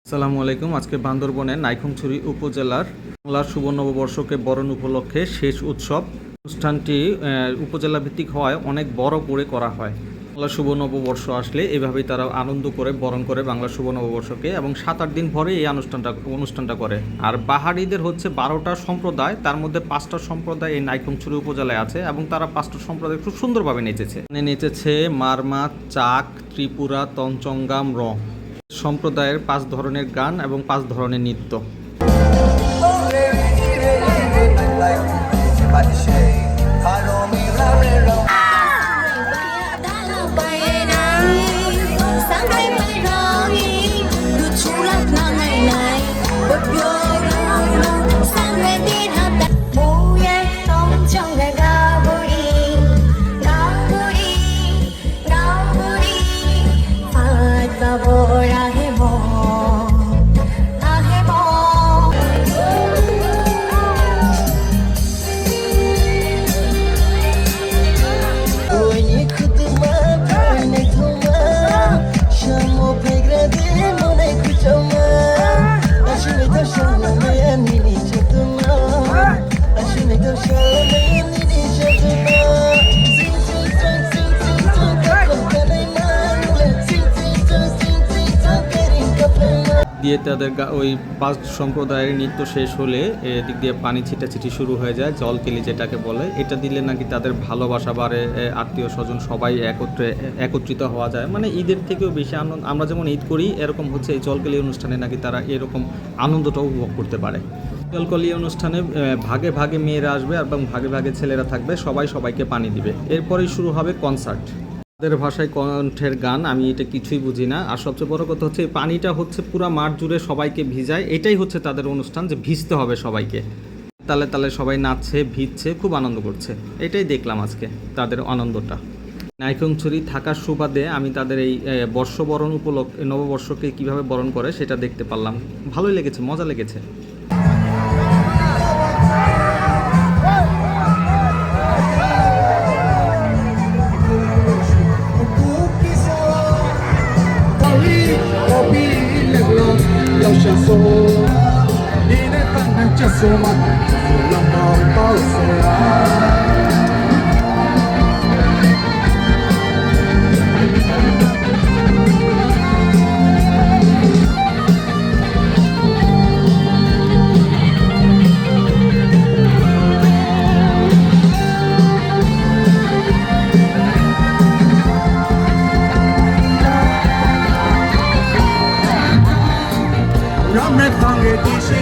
আসসালামু আলাইকুম। আজকে বান্দরবনের নাইক্ষ্যংছড়ি উপজেলার বাংলার শুভ নববর্ষকে বরণ উপলক্ষে শেষ উৎসব অনুষ্ঠানটি উপজেলা ভিত্তিক হওয়ায় অনেক বড় করে করা হয়। বাংলা শুভ নববর্ষ আসলে এভাবেই তারা আনন্দ করে বরণ করে বাংলা শুভ নববর্ষকে, এবং 7-8 দিন পরে এই অনুষ্ঠানটা করে। আর পাহাড়িদের হচ্ছে 12টা সম্প্রদায়, তার মধ্যে 5টা সম্প্রদায় এই নাইক্ষ্যংছড়ি উপজেলায় আছে, এবং তারা 5টা সম্প্রদায় খুব সুন্দরভাবে নেচেছে মারমা, চাক, ত্রিপুরা, তঞ্চঙ্গাম, সম্প্রদায়ের 5 ধরনের গান এবং 5 ধরনের নৃত্য। দিয়ে তাদের ওই 5 সম্প্রদায়ের নৃত্য শেষ হলে এদিক দিয়ে পানি ছিটাছিটি শুরু হয়ে যায়, জলকেলি যেটাকে বলে। এটা দিলে নাকি তাদের ভালোবাসা বাড়ে, আত্মীয় স্বজন সবাই একত্রিত হওয়া যায়। মানে ঈদের থেকেও বেশি আনন্দ আমরা যেমন ঈদ করি, এরকম হচ্ছে এই জলকেলি অনুষ্ঠানে নাকি তারা এরকম আনন্দটা উপভোগ করতে পারে। জলকেলি অনুষ্ঠানে ভাগে ভাগে মেয়েরা আসবে এবং ভাগে ভাগে ছেলেরা থাকবে, সবাই সবাইকে পানি দিবে। এরপরেই শুরু হবে কনসার্ট। তাদের ভাষায় কণ্ঠের গান, আমি এটা কিছুই বুঝি না। আর সবচেয়ে বড় কথা হচ্ছে এই পানিটা হচ্ছে পুরা মাঠ জুড়ে সবাইকে ভিজায়। এটাই হচ্ছে তাদের অনুষ্ঠান, যে ভিজতে হবে সবাইকে। তালে তালে সবাই নাচছে, ভিজছে, খুব আনন্দ করছে। এটাই দেখলাম আজকে তাদের আনন্দটা। নাইক্ষ্যংছড়ি থাকার সুবাদে আমি তাদের এই বর্ষবরণ উপলক্ষে নববর্ষকে কিভাবে বরণ করে সেটা দেখতে পারলাম। ভালোই লেগেছে, মজা লেগেছে। Ramre pange dishi